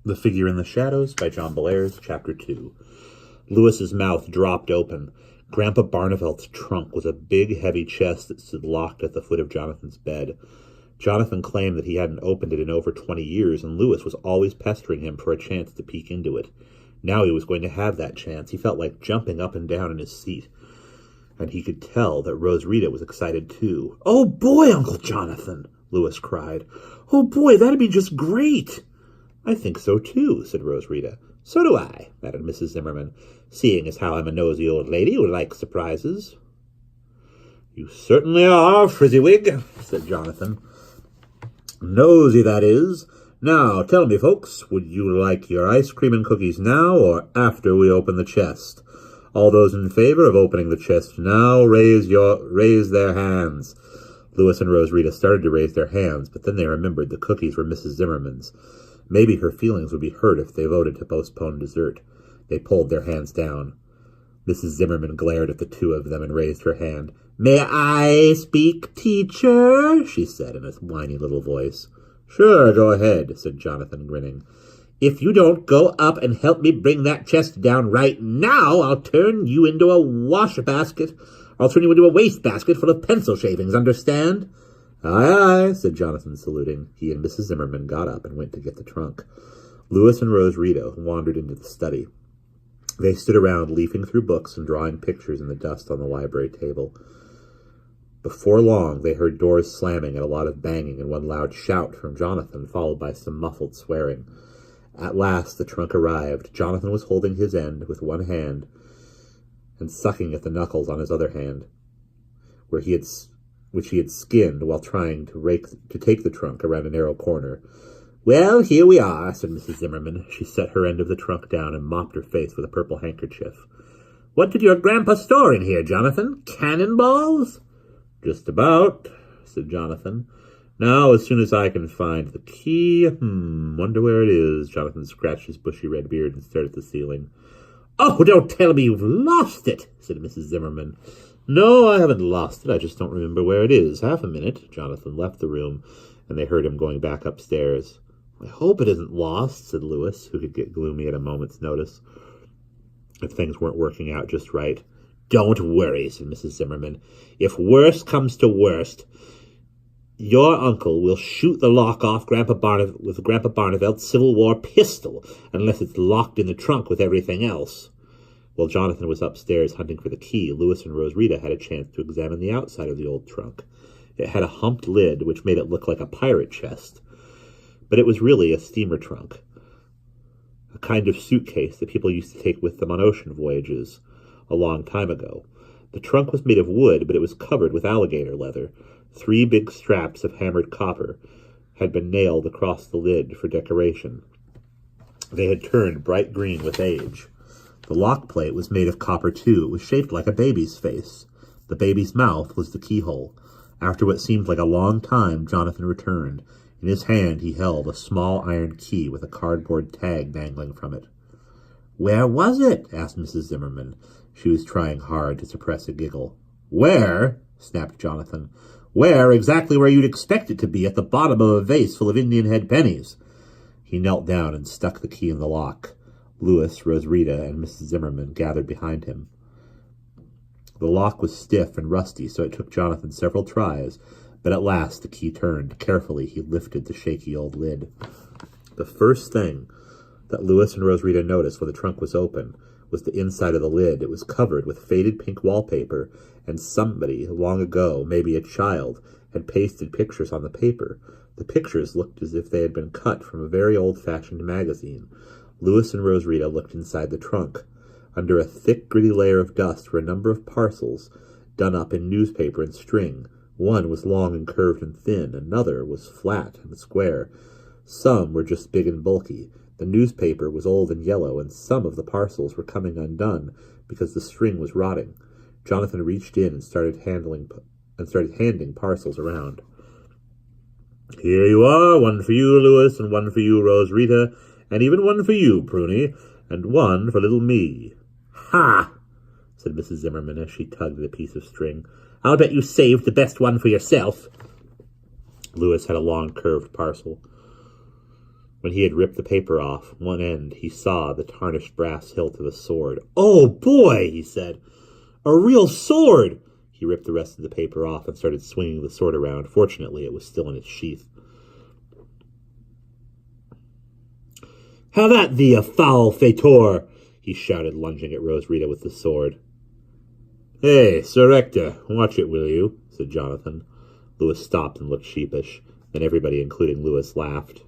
The Figure in the Shadows by John Bellairs, Chapter 2. Lewis's mouth dropped open. Grandpa Barneveld's trunk was a big, heavy chest that stood locked at the foot of Jonathan's bed. Jonathan claimed that he hadn't opened it in over 20 years, and Lewis was always pestering him for a chance to peek into it. Now he was going to have that chance. He felt like jumping up and down in his seat. And he could tell that Rosarita was excited too. "Oh boy, Uncle Jonathan!" Lewis cried. "Oh boy, that'd be just great!" "I think so too," said Rosarita. "So do I," added Mrs. Zimmerman, "seeing as how I'm a nosy old lady who likes surprises." "You certainly are, Frizzywig," said Jonathan. "Nosy, that is. Now, tell me, folks, would you like your ice cream and cookies now or after we open the chest? All those in favor of opening the chest now, raise their hands." Lewis and Rosarita started to raise their hands, but then they remembered the cookies were Mrs. Zimmerman's. Maybe her feelings would be hurt if they voted to postpone dessert. They pulled their hands down. Mrs. Zimmerman glared at the two of them and raised her hand. "May I speak, teacher?" she said in a whiny little voice. "Sure, go ahead," said Jonathan, grinning. "If you don't go up and help me bring that chest down right now, I'll turn you into a wastebasket full of pencil shavings, understand?" "Aye, aye," said Jonathan, saluting. He and Mrs. Zimmerman got up and went to get the trunk. Lewis and Rosarita wandered into the study. They stood around leafing through books and drawing pictures in the dust on the library table. Before long, they heard doors slamming and a lot of banging and one loud shout from Jonathan, followed by some muffled swearing. At last, the trunk arrived. Jonathan was holding his end with one hand and sucking at the knuckles on his other hand, which he had skinned while trying to take the trunk around a narrow corner. "Well, here we are," said Mrs. Zimmerman. She set her end of the trunk down and mopped her face with a purple handkerchief. "What did your grandpa store in here, Jonathan? Cannonballs?" "Just about," said Jonathan. "Now, as soon as I can find the key, wonder where it is." Jonathan scratched his bushy red beard and stared at the ceiling. "Oh, don't tell me you've lost it," said Mrs. Zimmerman. "No, I haven't lost it. I just don't remember where it is. Half a minute." Jonathan left the room, and they heard him going back upstairs. "I hope it isn't lost," said Lewis, who could get gloomy at a moment's notice if things weren't working out just right. "Don't worry," said Mrs. Zimmerman. "If worst comes to worst, your uncle will shoot the lock off with Grandpa Barneveld's Civil War pistol, unless it's locked in the trunk with everything else." While Jonathan was upstairs hunting for the key, Lewis and Rosarita had a chance to examine the outside of the old trunk. It had a humped lid, which made it look like a pirate chest. But it was really a steamer trunk, a kind of suitcase that people used to take with them on ocean voyages a long time ago. The trunk was made of wood, but it was covered with alligator leather. 3 big straps of hammered copper had been nailed across the lid for decoration. They had turned bright green with age. The lock plate was made of copper, too. It was shaped like a baby's face. The baby's mouth was the keyhole. After what seemed like a long time, Jonathan returned. In his hand he held a small iron key with a cardboard tag dangling from it. "Where was it?" asked Mrs. Zimmerman. She was trying hard to suppress a giggle. "Where?" snapped Jonathan. "Where? Exactly where you'd expect it to be, at the bottom of a vase full of Indian head pennies." He knelt down and stuck the key in the lock. Lewis, Rosarita, and Mrs. Zimmerman gathered behind him. The lock was stiff and rusty, so it took Jonathan several tries, but at last the key turned. Carefully, he lifted the shaky old lid. The first thing that Lewis and Rosarita noticed when the trunk was open was the inside of the lid. It was covered with faded pink wallpaper, and somebody, long ago, maybe a child, had pasted pictures on the paper. The pictures looked as if they had been cut from a very old-fashioned magazine. Lewis and Rosarita looked inside the trunk. Under a thick, gritty layer of dust were a number of parcels done up in newspaper and string. One was long and curved and thin. Another was flat and square. Some were just big and bulky. The newspaper was old and yellow, and some of the parcels were coming undone because the string was rotting. Jonathan reached in and started handing parcels around. "Here you are, one for you, Lewis, and one for you, Rosarita, and even one for you, Pruny, and one for little me." "Ha!" said Mrs. Zimmerman as she tugged at a piece of string. "I'll bet you saved the best one for yourself." Lewis had a long, curved parcel. When he had ripped the paper off one end, he saw the tarnished brass hilt of a sword. "Oh, boy," he said. "A real sword!" He ripped the rest of the paper off and started swinging the sword around. Fortunately, it was still in its sheath. "Have at thee, a foul fator!" he shouted, lunging at Rosrita with the sword. "Hey, Sir Ector, watch it, will you?" said Jonathan. Lewis stopped and looked sheepish. Then everybody, including Lewis, laughed.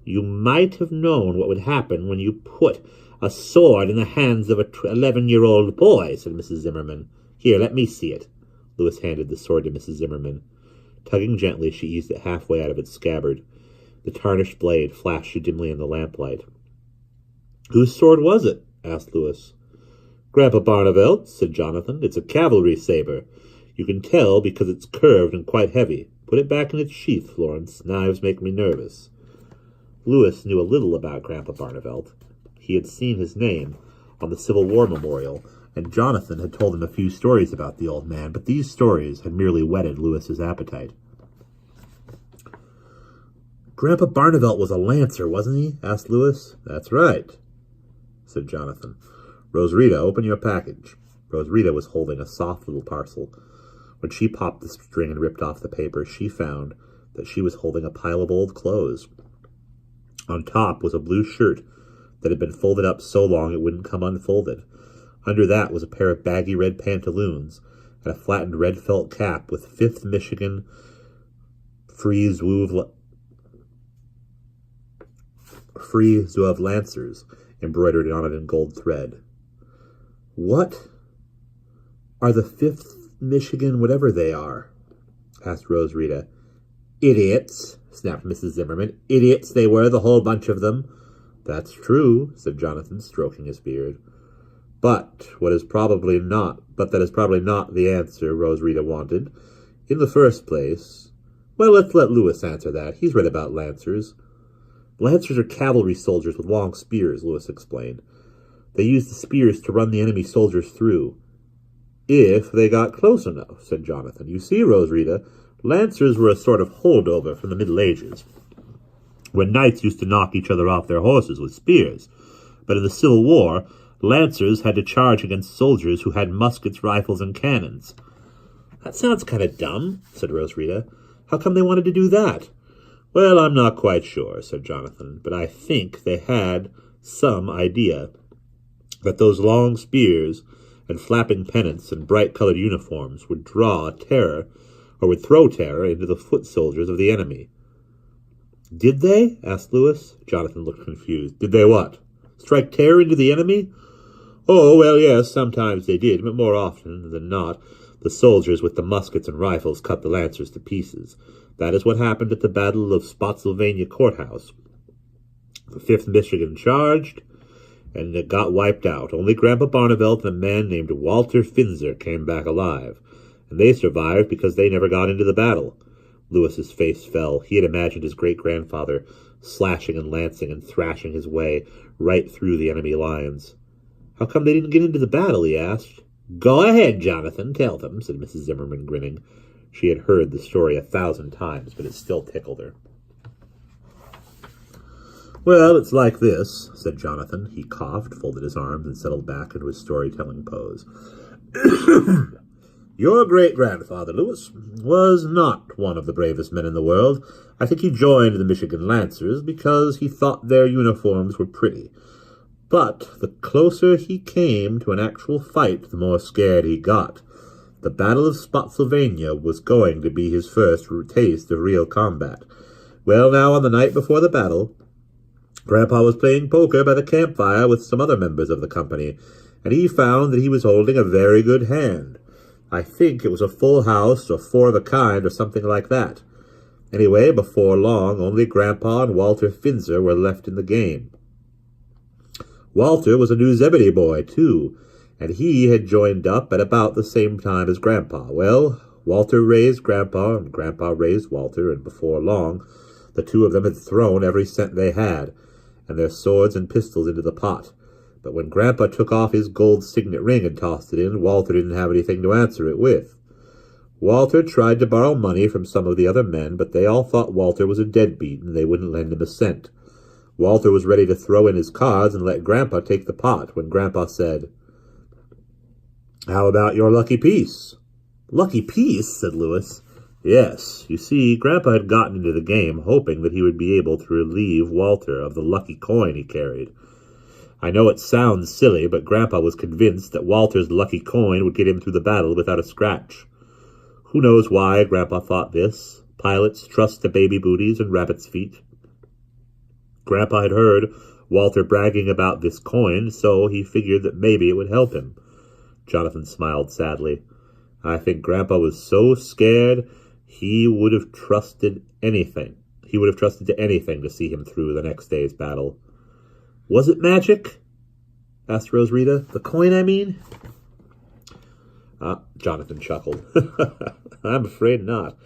"You might have known what would happen when you put a sword in the hands of a 11-year-old boy," said Mrs. Zimmerman. "Here, let me see it." Lewis handed the sword to Mrs. Zimmerman. Tugging gently, she eased it halfway out of its scabbard. The tarnished blade flashed dimly in the lamplight. "Whose sword was it?" asked Lewis. "Grandpa Barnevelt's," said Jonathan. "It's a cavalry saber. You can tell because it's curved and quite heavy. Put it back in its sheath, Florence. Knives make me nervous." Lewis knew a little about Grandpa Barnevelt. He had seen his name on the Civil War memorial, and Jonathan had told him a few stories about the old man, but these stories had merely whetted Lewis's appetite. "Grandpa Barnevelt was a lancer, wasn't he?" asked Lewis. "That's right," said Jonathan. "Rosrita, open your package." Rosrita was holding a soft little parcel. When she popped the string and ripped off the paper, she found that she was holding a pile of old clothes. On top was a blue shirt that had been folded up so long it wouldn't come unfolded. Under that was a pair of baggy red pantaloons and a flattened red felt cap with 5th Michigan Free Zouave Lancers embroidered on it in gold thread. "What are the 5th Michigan whatever they are?" asked Rosrita. "Idiots," snapped Mrs. Zimmerman. "Idiots they were, the whole bunch of them." "That's true," said Jonathan, stroking his beard. But that is probably not the answer Rosrita wanted. In the first place, well, let's let Lewis answer that. He's read about lancers. "Lancers are cavalry soldiers with long spears," Lewis explained. "They use the spears to run the enemy soldiers through." "If they got close enough," said Jonathan. "You see, Rosrita, lancers were a sort of holdover from the Middle Ages, when knights used to knock each other off their horses with spears. But in the Civil War, lancers had to charge against soldiers who had muskets, rifles, and cannons." "That sounds kind of dumb," said Rosrita. "How come they wanted to do that?" "Well, I'm not quite sure," said Jonathan, "but I think they had some idea that those long spears and flapping pennants and bright-colored uniforms would throw terror into the foot soldiers of the enemy." "Did they?" asked Lewis. Jonathan looked confused. "Did they what? Strike terror into the enemy?" "Oh, well, yes, sometimes they did, but more often than not, the soldiers with the muskets and rifles cut the lancers to pieces. That is what happened at the Battle of Spotsylvania Courthouse. The 5th Michigan charged, and it got wiped out. Only Grandpa Barnevelt and a man named Walter Finzer came back alive, and they survived because they never got into the battle." Lewis's face fell. He had imagined his great-grandfather slashing and lancing and thrashing his way right through the enemy lines. "How come they didn't get into the battle?" he asked. "Go ahead, Jonathan, tell them," said Mrs. Zimmerman, grinning. She had heard the story 1,000 times, but it still tickled her. "Well, it's like this," said Jonathan. He coughed, folded his arms, and settled back into his storytelling pose. "Your great-grandfather, Lewis, was not one of the bravest men in the world. I think he joined the Michigan Lancers because he thought their uniforms were pretty. But the closer he came to an actual fight, the more scared he got. The Battle of Spotsylvania was going to be his first taste of real combat. Well, now, on the night before the battle, Grandpa was playing poker by the campfire with some other members of the company, and he found that he was holding a very good hand. I think it was a full house or 4 of a kind or something like that. Anyway, before long, only Grandpa and Walter Finzer were left in the game. Walter was a New Zebedee boy, too, and he had joined up at about the same time as Grandpa. Well, Walter raised Grandpa, and Grandpa raised Walter, and before long, the two of them had thrown every cent they had, and their swords and pistols into the pot. But when Grandpa took off his gold signet ring and tossed it in, Walter didn't have anything to answer it with. Walter tried to borrow money from some of the other men, but they all thought Walter was a deadbeat, and they wouldn't lend him a cent. Walter was ready to throw in his cards and let Grandpa take the pot, when Grandpa said, "How about your lucky piece?" "Lucky piece?" said Louis. "Yes. You see, Grandpa had gotten into the game, hoping that he would be able to relieve Walter of the lucky coin he carried. I know it sounds silly, but Grandpa was convinced that Walter's lucky coin would get him through the battle without a scratch. Who knows why Grandpa thought this? Pilots trust to baby booties and rabbit's feet. Grandpa had heard Walter bragging about this coin, so he figured that maybe it would help him." Jonathan smiled sadly. "I think Grandpa was so scared he would have trusted anything. He would have trusted to anything to see him through the next day's battle." "Was it magic?" asked Rosarita. "The coin, I mean?" Jonathan chuckled. "I'm afraid not.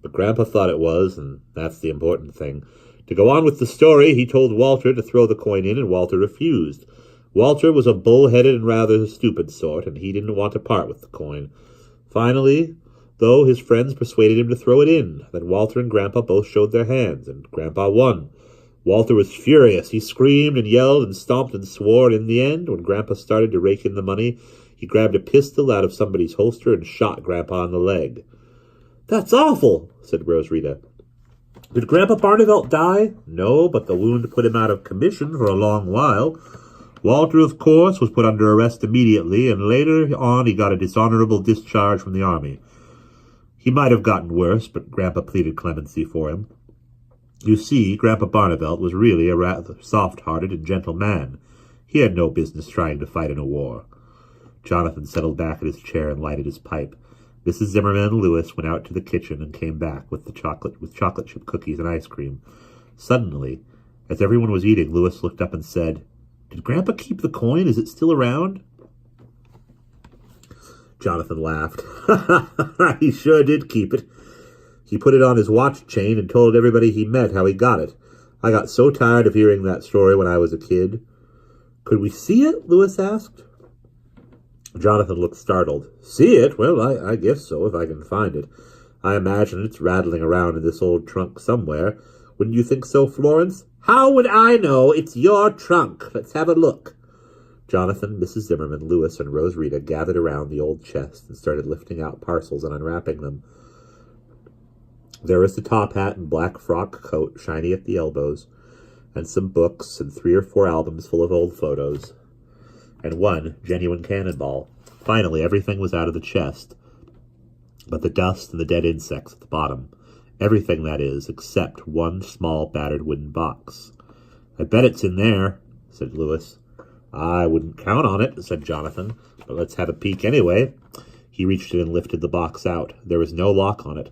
But Grandpa thought it was, and that's the important thing. To go on with the story, he told Walter to throw the coin in, and Walter refused. Walter was a bull-headed and rather stupid sort, and he didn't want to part with the coin. Finally, though, his friends persuaded him to throw it in. Then Walter and Grandpa both showed their hands, and Grandpa won. Walter was furious. He screamed and yelled and stomped and swore, and in the end, when Grandpa started to rake in the money, he grabbed a pistol out of somebody's holster and shot Grandpa in the leg." "That's awful," said Rosarita. "Did Grandpa Barnevelt die?" "No, but the wound put him out of commission for a long while. Walter, of course, was put under arrest immediately, and later on he got a dishonorable discharge from the army. He might have gotten worse, but Grandpa pleaded clemency for him. You see, Grandpa Barnevelt was really a rather soft-hearted and gentle man. He had no business trying to fight in a war." Jonathan settled back in his chair and lighted his pipe. Mrs. Zimmerman and Louis went out to the kitchen and came back with chocolate chip cookies and ice cream. Suddenly, as everyone was eating, Louis looked up and said, "Did Grandpa keep the coin? Is it still around?" Jonathan laughed. "He sure did keep it. He put it on his watch chain and told everybody he met how he got it. I got so tired of hearing that story when I was a kid." "Could we see it?" Louis asked. Jonathan looked startled. "See it? Well, I guess so, if I can find it. I imagine it's rattling around in this old trunk somewhere. Wouldn't you think so, Florence?" "How would I know? It's your trunk. Let's have a look." Jonathan, Mrs. Zimmerman, Louis, and Rosarita gathered around the old chest and started lifting out parcels and unwrapping them. There was the top hat and black frock coat, shiny at the elbows, and some books and 3 or 4 albums full of old photos, and one genuine cannonball. Finally, everything was out of the chest, but the dust and the dead insects at the bottom. Everything, that is, except one small battered wooden box. "I bet it's in there," said Louis. "I wouldn't count on it," said Jonathan, "but let's have a peek anyway." He reached in and lifted the box out. There was no lock on it,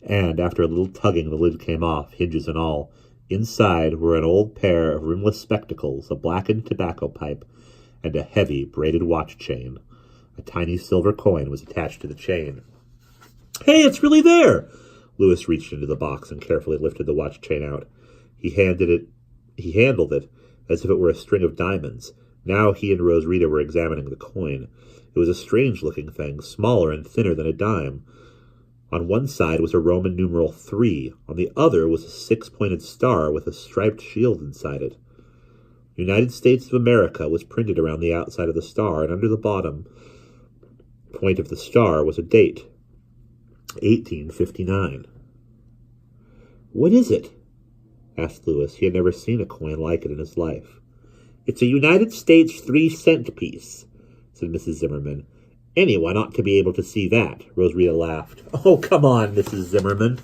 and after a little tugging, the lid came off, hinges and all. Inside were an old pair of rimless spectacles, a blackened tobacco pipe, and a heavy braided watch chain. A tiny silver coin was attached to the chain. "Hey, it's really there!" Louis reached into the box and carefully lifted the watch chain out. He handled it as if it were a string of diamonds. Now he and Rosarita were examining the coin. It was a strange-looking thing, smaller and thinner than a dime. On one side was a Roman numeral 3. On the other was a 6-pointed star with a striped shield inside it. United States of America was printed around the outside of the star, and under the bottom point of the star was a date, 1859. "What is it?" asked Louis. He had never seen a coin like it in his life. "It's a United States 3-cent piece," said Mrs. Zimmerman. "Anyone ought to be able to see that." Rosarita laughed. "Oh, come on, Mrs. Zimmerman.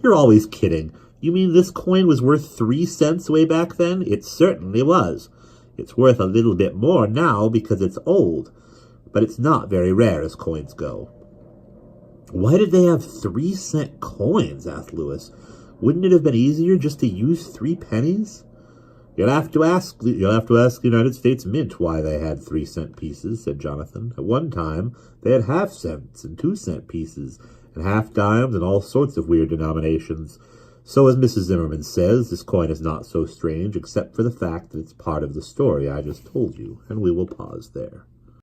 You're always kidding. You mean this coin was worth 3 cents way back then?" "It certainly was. It's worth a little bit more now because it's old, but it's not very rare as coins go." "Why did they have 3-cent coins?" asked Louis. "Wouldn't it have been easier just to use 3 pennies?" You'll have to ask the United States Mint why they had 3-cent pieces," said Jonathan. "At one time, they had half-cents and 2-cent pieces, and half-dimes and all sorts of weird denominations. So, as Mrs. Zimmerman says, this coin is not so strange, except for the fact that it's part of the story I just told you, and we will pause there.